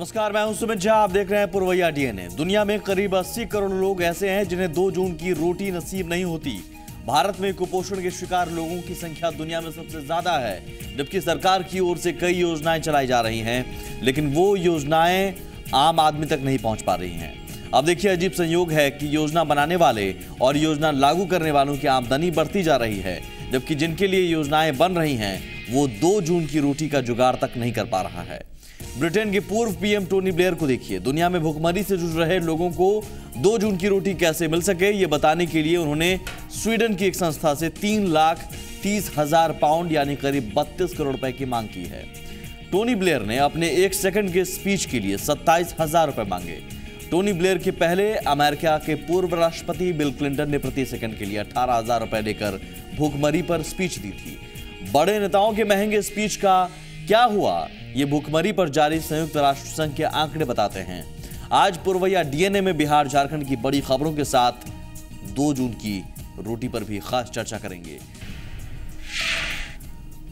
नमस्कार, मैं हूं सुमित झा। आप देख रहे हैं पुरवैया डीएनए। दुनिया में करीब 80 करोड़ लोग ऐसे हैं जिन्हें 2 जून की रोटी नसीब नहीं होती। भारत में कुपोषण के शिकार लोगों की संख्या दुनिया में सबसे ज्यादा है, जबकि सरकार की ओर से कई योजनाएं चलाई जा रही हैं, लेकिन वो योजनाएं आम आदमी तक नहीं पहुंच पा रही हैं। अब देखिए, अजीब संयोग है कि योजना बनाने वाले और योजना लागू करने वालों की आमदनी बढ़ती जा रही है, जबकि जिनके लिए योजनाएं बन रही हैं वो 2 जून की रोटी का जुगाड़ तक नहीं कर पा रहा है। ब्रिटेन के पूर्व पीएम टोनी ब्लेयर को देखिए। दुनिया में भुखमरी से जूझ रहे लोगों को 2 जून की रोटी कैसे मिल सके, ये बताने के लिए उन्होंने स्वीडन की एक संस्था से 3,30,000 पाउंड यानी करीब 32 करोड़ रुपए की मांग की है। टोनी ब्लेयर ने अपने 1 सेकंड के स्पीच के लिए 27,000 रुपए मांगे। टोनी ब्लेयर के पहले अमेरिका के पूर्व राष्ट्रपति बिल क्लिंटन ने प्रति सेकंड के लिए 18,000 रुपए देकर भुखमरी पर स्पीच दी थी। बड़े नेताओं के महंगे स्पीच का क्या हुआ, ये भुखमरी पर जारी संयुक्त राष्ट्र संघ के आंकड़े बताते हैं। आज पुरवैया डीएनए में बिहार झारखंड की बड़ी खबरों के साथ 2 जून की रोटी पर भी खास चर्चा करेंगे।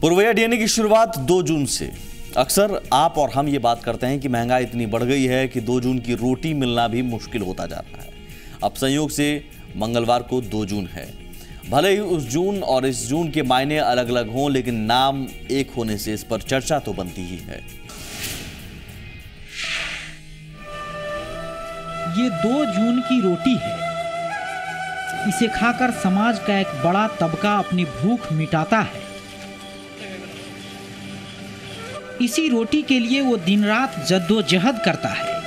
पुरवैया डीएनए की शुरुआत 2 जून से। अक्सर आप और हम ये बात करते हैं कि महंगाई इतनी बढ़ गई है कि 2 जून की रोटी मिलना भी मुश्किल होता जा रहा है। अब संयोग से मंगलवार को 2 जून है। भले ही उस जून और इस जून के मायने अलग अलग हों, लेकिन नाम एक होने से इस पर चर्चा तो बनती ही है। ये 2 जून की रोटी है। इसे खाकर समाज का एक बड़ा तबका अपनी भूख मिटाता है। इसी रोटी के लिए वो दिन रात जद्दोजहद करता है।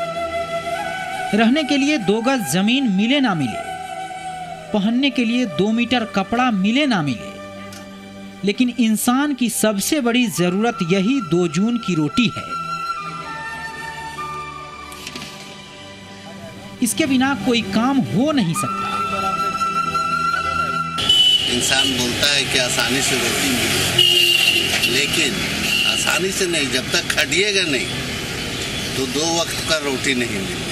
रहने के लिए 2 गज जमीन मिले ना मिले, पहनने के लिए 2 मीटर कपड़ा मिले ना मिले, लेकिन इंसान की सबसे बड़ी जरूरत यही 2 जून की रोटी है। इसके बिना कोई काम हो नहीं सकता। इंसान बोलता है कि आसानी से रोटी मिले, लेकिन आसानी से नहीं, जब तक खटिएगा नहीं तो 2 वक्त का रोटी नहीं मिलेगी।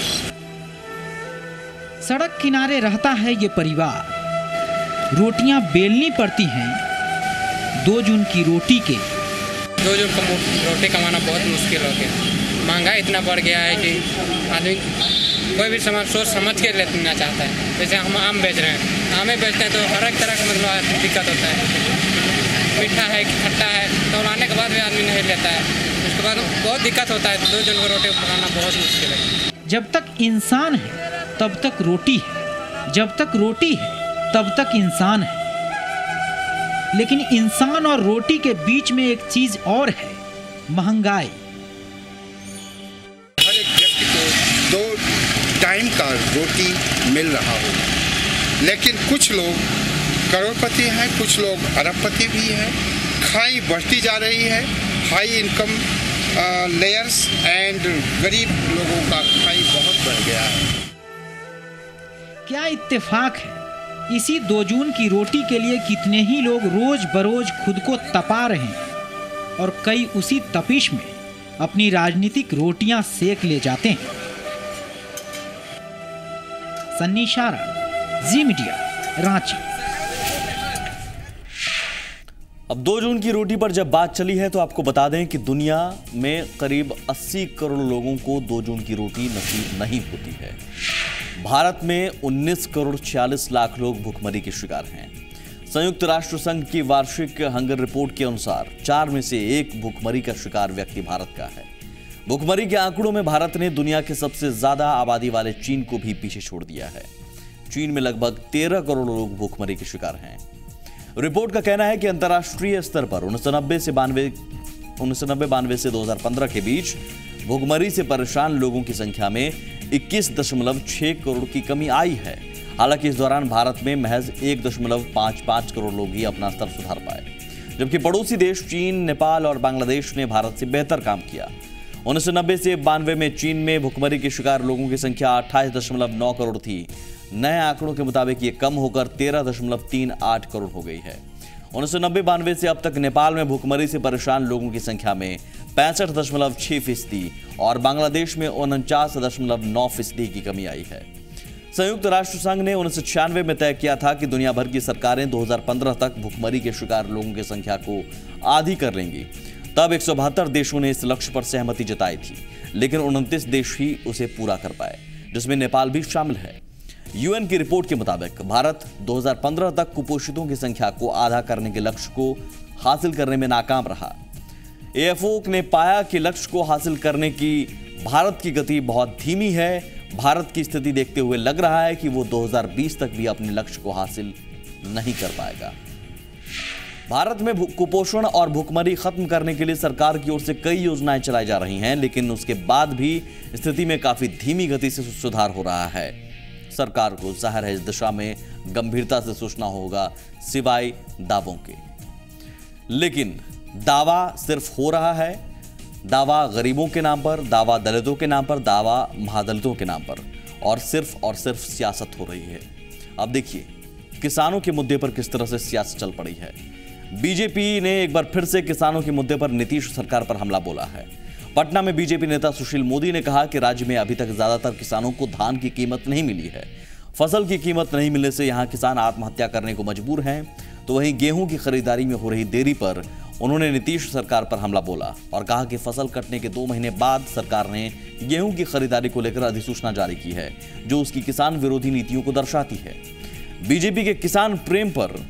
सड़क किनारे रहता है ये परिवार। रोटियां बेलनी पड़ती हैं 2 जून की रोटी के। 2 जून को रोटी कमाना बहुत मुश्किल हो गया। महंगाई इतना बढ़ गया है कि आदमी कोई भी सामान सोच समझ के लेना चाहता है। जैसे हम आम बेच रहे हैं, आमे बेचते हैं तो हर एक तरह का मतलब दिक्कत होता है। मीठा है कि खट्टा है, तो लाने के बाद भी आदमी नहीं लेता है। उसके बाद बहुत दिक्कत होता है। 2 जून को रोटी पकाना बहुत मुश्किल है। जब तक इंसान है तब तक रोटी है, जब तक रोटी है तब तक इंसान है। लेकिन इंसान और रोटी के बीच में एक चीज और है, महंगाई। हर एक व्यक्ति को 2 टाइम का रोटी मिल रहा हो, लेकिन कुछ लोग करोड़पति हैं, कुछ लोग अरबपति भी हैं। खाई बढ़ती जा रही है। हाई इनकम लेयर्स एंड गरीब लोगों का खाई बहुत बढ़ गया है। क्या इत्तेफाक है, इसी 2 जून की रोटी के लिए कितने ही लोग रोज बरोज खुद को तपा रहे हैं और कई उसी तपिश में अपनी राजनीतिक रोटियां सेक ले जाते हैं। सन्नी शारा, जी मीडिया, रांची। अब 2 जून की रोटी पर जब बात चली है तो आपको बता दें कि दुनिया में करीब 80 करोड़ लोगों को 2 जून की रोटी नसीब नहीं होती है। भारत में 19 करोड़ 46 लाख लोग भुखमरी के शिकार हैं। संयुक्त राष्ट्र संघ की वार्षिक हंगर रिपोर्ट के अनुसार 4 में से 1 भुखमरी का शिकार व्यक्ति भारत का है। भुखमरी के आंकड़ों में भारत ने दुनिया के सबसे ज्यादा आबादी वाले चीन को भी पीछे छोड़ दिया है। चीन में लगभग 13 करोड़ लोग भुखमरी के शिकार हैं। रिपोर्ट का कहना है कि अंतर्राष्ट्रीय स्तर पर 1992 से 2015 के बीच भुखमरी से परेशान लोगों की संख्या में 21.6 करोड़ की कमी आई है। हालांकि इस दौरान भारत में महज 1.55 करोड़ लोग ही अपना स्तर सुधार पाए, जबकि पड़ोसी देश चीन, नेपाल और बांग्लादेश ने भारत से बेहतर काम किया। 1990 से 92 में चीन में भुखमरी के शिकार लोगों की संख्या 28.9 करोड़ थी। नए आंकड़ों के मुताबिक ये कम होकर 13.38 करोड़ हो गई है। 1990-92 से अब तक नेपाल में भुखमरी से परेशान लोगों की संख्या में 65.6% और बांग्लादेश में 49.9% की कमी आई है। संयुक्त राष्ट्र संघ ने 1996 में तय किया था कि दुनिया भर की सरकारें 2015 तक भुखमरी के शिकार लोगों की संख्या को आधी कर लेंगी। तब 172 देशों ने इस लक्ष्य पर सहमति जताई थी, लेकिन 29 देश ही उसे पूरा कर पाए, जिसमें नेपाल भी शामिल है। यूएन की रिपोर्ट के मुताबिक भारत 2015 तक कुपोषितों की संख्या को आधा करने के लक्ष्य को हासिल करने में नाकाम रहा। एएफओ ने पाया कि लक्ष्य को हासिल करने की भारत की गति बहुत धीमी है। भारत की स्थिति देखते हुए लग रहा है कि वो 2020 तक भी अपने लक्ष्य को हासिल नहीं कर पाएगा। भारत में कुपोषण और भूखमरी खत्म करने के लिए सरकार की ओर से कई योजनाएं चलाई जा रही हैं, लेकिन उसके बाद भी स्थिति में काफी धीमी गति से सुधार हो रहा है। सरकार को जाहिर है इस दिशा में गंभीरता से सोचना होगा, सिवाय दावों के। लेकिन दावा सिर्फ हो रहा है, दावा गरीबों के नाम पर, दावा दलितों के नाम पर, दावा महादलितों के नाम पर, और सिर्फ सियासत हो रही है। अब देखिए किसानों के मुद्दे पर किस तरह से सियासत चल पड़ी है। बीजेपी ने एक बार फिर से किसानों के मुद्दे पर नीतीश सरकार पर हमला बोला है। पटना में बीजेपी नेता सुशील मोदी ने कहा कि राज्य में अभी तक ज्यादातर किसानों को धान की कीमत नहीं मिली है। फसल की कीमत नहीं मिलने से यहां किसान आत्महत्या करने को मजबूर हैं। तो वहीं गेहूं की खरीदारी में हो रही देरी पर उन्होंने नीतीश सरकार पर हमला बोला और कहा कि फसल कटने के 2 महीने बाद सरकार ने गेहूं की खरीदारी को लेकर अधिसूचना जारी की है, जो उसकी किसान विरोधी नीतियों को दर्शाती है। बीजेपी के किसान प्रेम पर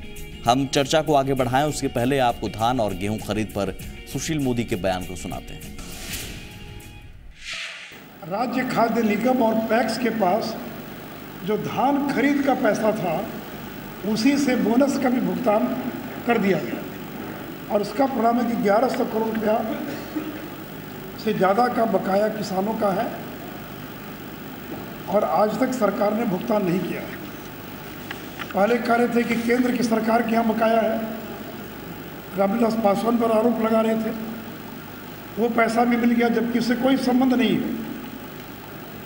हम चर्चा को आगे बढ़ाएं, उसके पहले आपको धान और गेहूं खरीद पर सुशील मोदी के बयान को सुनाते हैं। राज्य खाद्य निगम और पैक्स के पास जो धान खरीद का पैसा था, उसी से बोनस का भी भुगतान कर दिया गया और उसका परिणाम है कि 1100 करोड़ रुपया से ज़्यादा का बकाया किसानों का है और आज तक सरकार ने भुगतान नहीं किया है। पहले कह रहे थे कि केंद्र की सरकार के यहाँ बकाया है, रामविलास पासवान पर आरोप लगा रहे थे। वो पैसा भी मिल गया जबकि उससे कोई संबंध नहीं है।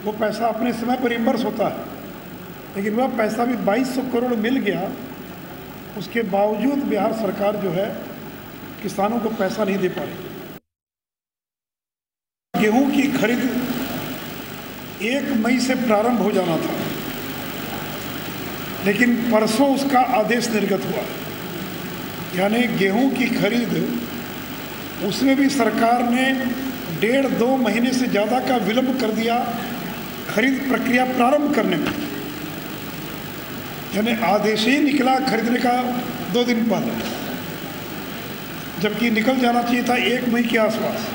वो पैसा अपने समय पर रिम्बर्स होता है, लेकिन वह पैसा भी 2200 करोड़ मिल गया। उसके बावजूद बिहार सरकार जो है किसानों को पैसा नहीं दे पा रही। गेहूं की खरीद 1 मई से प्रारंभ हो जाना था, लेकिन परसों उसका आदेश निर्गत हुआ। यानी गेहूं की खरीद उसमें भी सरकार ने 1.5-2 महीने से ज़्यादा का विलंब कर दिया खरीद प्रक्रिया प्रारंभ करने में। यानी आदेश ही निकला खरीदने का 2 दिन पहले, जबकि निकल जाना चाहिए था 1 मई के आसपास।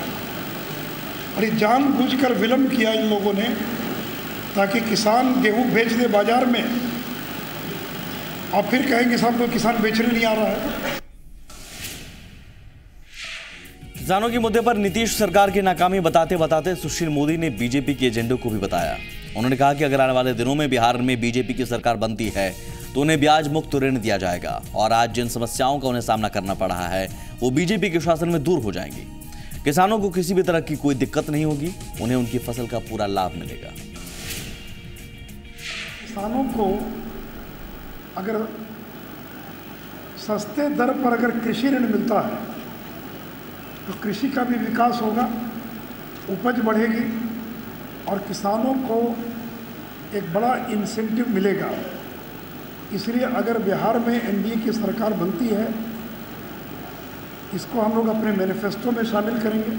और ये जानबूझकर विलंब किया इन लोगों ने ताकि किसान गेहूं बेच दे बाजार में और फिर कहेंगे साहब को किसान बेचने नहीं आ रहा है। किसानों के मुद्दे पर नीतीश सरकार की नाकामी बताते बताते सुशील मोदी ने बीजेपी के एजेंडे को भी बताया। उन्होंने कहा कि अगर आने वाले दिनों में बिहार में बीजेपी की सरकार बनती है तो उन्हें ब्याज मुक्त ऋण दिया जाएगा और आज जिन समस्याओं का उन्हें सामना करना पड़ रहा है वो बीजेपी के शासन में दूर हो जाएंगी। किसानों को किसी भी तरह की कोई दिक्कत नहीं होगी, उन्हें उनकी फसल का पूरा लाभ मिलेगा। किसानों को अगर सस्ते दर पर अगर कृषि ऋण मिलता है तो कृषि का भी विकास होगा, उपज बढ़ेगी और किसानों को एक बड़ा इंसेंटिव मिलेगा। इसलिए अगर बिहार में एनडीए की सरकार बनती है, इसको हम लोग अपने मैनिफेस्टो में शामिल करेंगे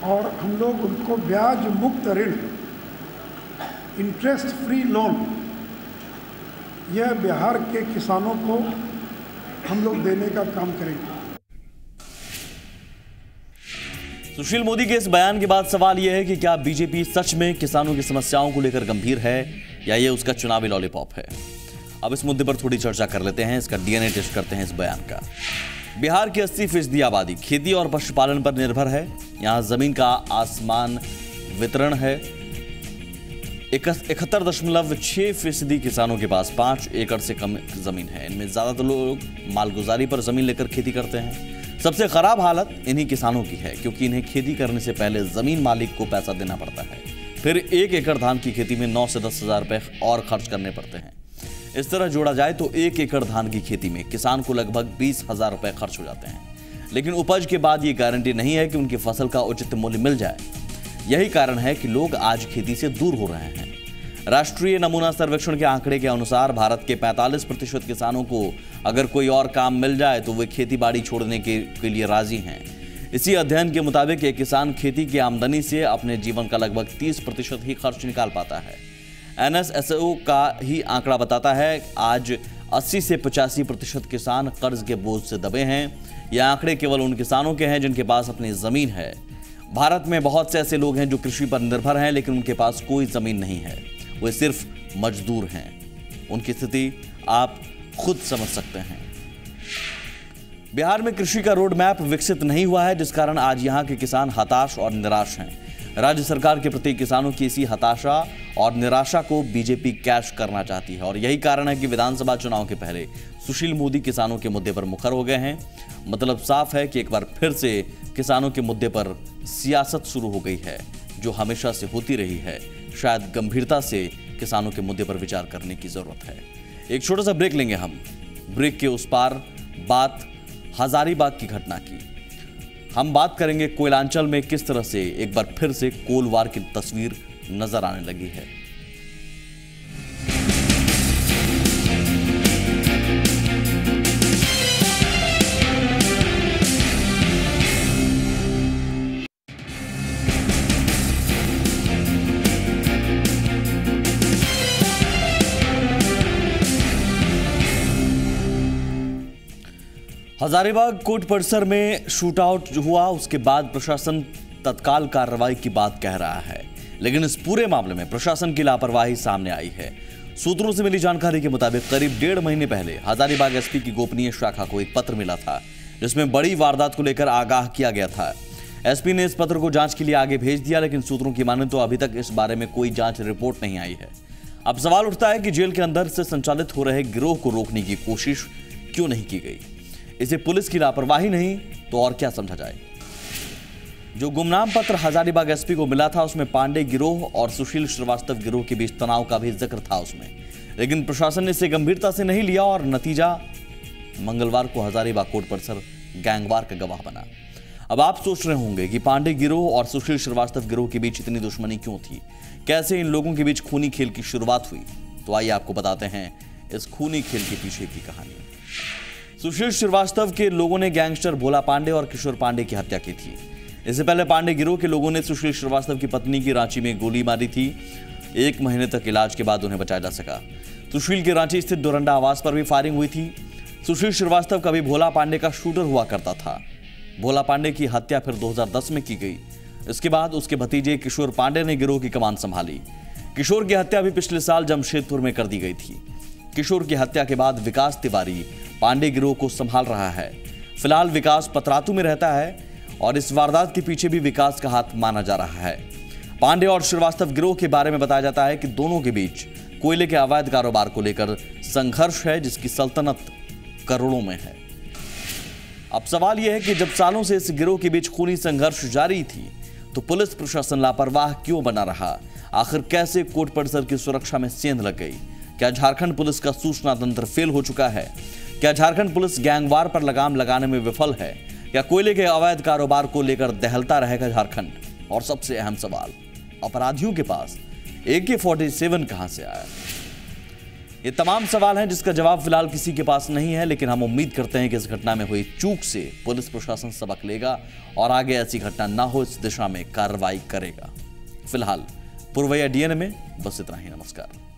और हम लोग उनको ब्याज मुक्त ऋण, इंटरेस्ट फ्री लोन, यह बिहार के किसानों को हम लोग देने का काम करेंगे। सुशील मोदी के इस बयान के बाद सवाल यह है कि क्या बीजेपी सच में किसानों की समस्याओं को लेकर गंभीर है या ये उसका चुनावी लॉलीपॉप है। अब इस मुद्दे पर थोड़ी चर्चा कर लेते हैं, इसका डीएनए टेस्ट करते हैं इस बयान का। बिहार की 80% आबादी खेती और पशुपालन पर निर्भर है। यहाँ जमीन का आसमान वितरण है। 71.6% किसानों के पास 5 एकड़ से कम जमीन है। इनमें ज्यादातर लोग मालगुजारी पर जमीन लेकर खेती करते हैं। सबसे खराब हालत इन्हीं किसानों की है क्योंकि इन्हें खेती करने से पहले जमीन मालिक को पैसा देना पड़ता है, फिर 1 एकड़ धान की खेती में 9 से 10 हजार रुपए और खर्च करने पड़ते हैं। इस तरह जोड़ा जाए तो 1 एकड़ धान की खेती में किसान को लगभग 20,000 रुपए खर्च हो जाते हैं। लेकिन उपज के बाद ये गारंटी नहीं है कि उनकी फसल का उचित मूल्य मिल जाए। यही कारण है कि लोग आज खेती से दूर हो रहे हैं। राष्ट्रीय नमूना सर्वेक्षण के आंकड़े के अनुसार भारत के 45% किसानों को अगर कोई और काम मिल जाए तो वे खेती बाड़ी छोड़ने के लिए राजी हैं। इसी अध्ययन के मुताबिक एक किसान खेती की आमदनी से अपने जीवन का लगभग 30% ही खर्च निकाल पाता है। NSSO का ही आंकड़ा बताता है आज 80 से 85% किसान कर्ज के बोझ से दबे हैं। यह आंकड़े केवल उन किसानों के हैं जिनके पास अपनी जमीन है। भारत में बहुत से ऐसे लोग हैं जो कृषि पर निर्भर हैं, लेकिन उनके पास कोई जमीन नहीं है, वे सिर्फ मजदूर हैं। उनकी स्थिति आप खुद समझ सकते हैं। बिहार में कृषि का रोड मैप विकसित नहीं हुआ है, जिस कारण आज यहां के किसान हताश और निराश हैं। राज्य सरकार के प्रति किसानों की इसी हताशा और निराशा को बीजेपी कैश करना चाहती है और यही कारण है कि विधानसभा चुनाव के पहले सुशील मोदी किसानों के मुद्दे पर मुखर हो गए हैं। मतलब साफ है कि एक बार फिर से किसानों के मुद्दे पर सियासत शुरू हो गई है, जो हमेशा से होती रही है। शायद गंभीरता से किसानों के मुद्दे पर विचार करने की जरूरत है। एक छोटा सा ब्रेक लेंगे हम। ब्रेक के उस पार बात हजारीबाग की घटना की। हम बात करेंगे कोयलांचल में किस तरह से एक बार फिर से कोलवार की तस्वीर नजर आने लगी है। हजारीबाग कोर्ट परिसर में शूटआउट जो हुआ उसके बाद प्रशासन तत्काल कार्रवाई की बात कह रहा है, लेकिन इस पूरे मामले में प्रशासन की लापरवाही सामने आई है। सूत्रों से मिली जानकारी के मुताबिक करीब 1.5 महीने पहले हजारीबाग एसपी की गोपनीय शाखा को एक पत्र मिला था, जिसमें बड़ी वारदात को लेकर आगाह किया गया था। एसपी ने इस पत्र को जांच के लिए आगे भेज दिया, लेकिन सूत्रों की माने तो अभी तक इस बारे में कोई जांच रिपोर्ट नहीं आई है। अब सवाल उठता है कि जेल के अंदर से संचालित हो रहे गिरोह को रोकने की कोशिश क्यों नहीं की गई। इसे पुलिस की लापरवाही नहीं तो और क्या समझा जाए। जो गुमनाम पत्र हजारीबाग एसपी को मिला था उसमें पांडे गिरोह और सुशील श्रीवास्तव गिरोह के बीच तनाव का भी जिक्र था उसमें, लेकिन प्रशासन ने इसे गंभीरता से नहीं लिया और नतीजा मंगलवार को हजारीबाग कोर्ट परिसर गैंगवार का गवाह बना। अब आप सोच रहे होंगे कि पांडे गिरोह और सुशील श्रीवास्तव गिरोह के बीच इतनी दुश्मनी क्यों थी, कैसे इन लोगों के बीच खूनी खेल की शुरुआत हुई। तो आइए आपको बताते हैं इस खूनी खेल के पीछे की कहानी। सुशील श्रीवास्तव के लोगों ने गैंगस्टर भोला पांडे और किशोर पांडे की हत्या की थी। इससे पहले पांडे गिरोह के लोगों ने सुशील श्रीवास्तव की पत्नी की रांची में गोली मारी थी। 1 महीने तक इलाज के बाद उन्हें बचाया जा सका। सुशील के रांची स्थित डोरंडा आवास पर भी फायरिंग हुई थी। सुशील श्रीवास्तव कभी भोला पांडे का शूटर हुआ करता था। भोला पांडे की हत्या फिर 2010 में की गई। इसके बाद उसके भतीजे किशोर पांडे ने गिरोह की कमान संभाली। किशोर की हत्या भी पिछले साल जमशेदपुर में कर दी गई थी। किशोर की हत्या के बाद विकास तिवारी पांडे गिरोह को संभाल रहा है। फिलहाल विकास पतरातू में रहता है और इस वारदात के पीछे भी विकास का हाथ माना जा रहा है। पांडे और श्रीवास्तव गिरोह के बारे में बताया जाता है कि दोनों के बीच कोयले के अवैध कारोबार को लेकर संघर्ष है, जिसकी सल्तनत करोड़ों में है। अब सवाल यह है कि जब सालों से इस गिरोह के बीच खूनी संघर्ष जारी थी तो पुलिस प्रशासन लापरवाह क्यों बना रहा। आखिर कैसे कोर्ट परिसर की सुरक्षा में सेंध लग गई। क्या झारखंड पुलिस का सूचना तंत्र फेल हो चुका है। क्या झारखंड पुलिस गैंगवार पर लगाम लगाने में विफल है। क्या कोयले के अवैध कारोबार को लेकर दहलता रहेगा झारखंड। और सबसे अहम सवाल, अपराधियों के पास AK-47 कहां से आया। ये तमाम सवाल हैं जिसका जवाब फिलहाल किसी के पास नहीं है, लेकिन हम उम्मीद करते हैं कि इस घटना में हुई चूक से पुलिस प्रशासन सबक लेगा और आगे ऐसी घटना ना हो इस दिशा में कार्रवाई करेगा। फिलहाल पुरवैया DNA में बस इतना ही। नमस्कार।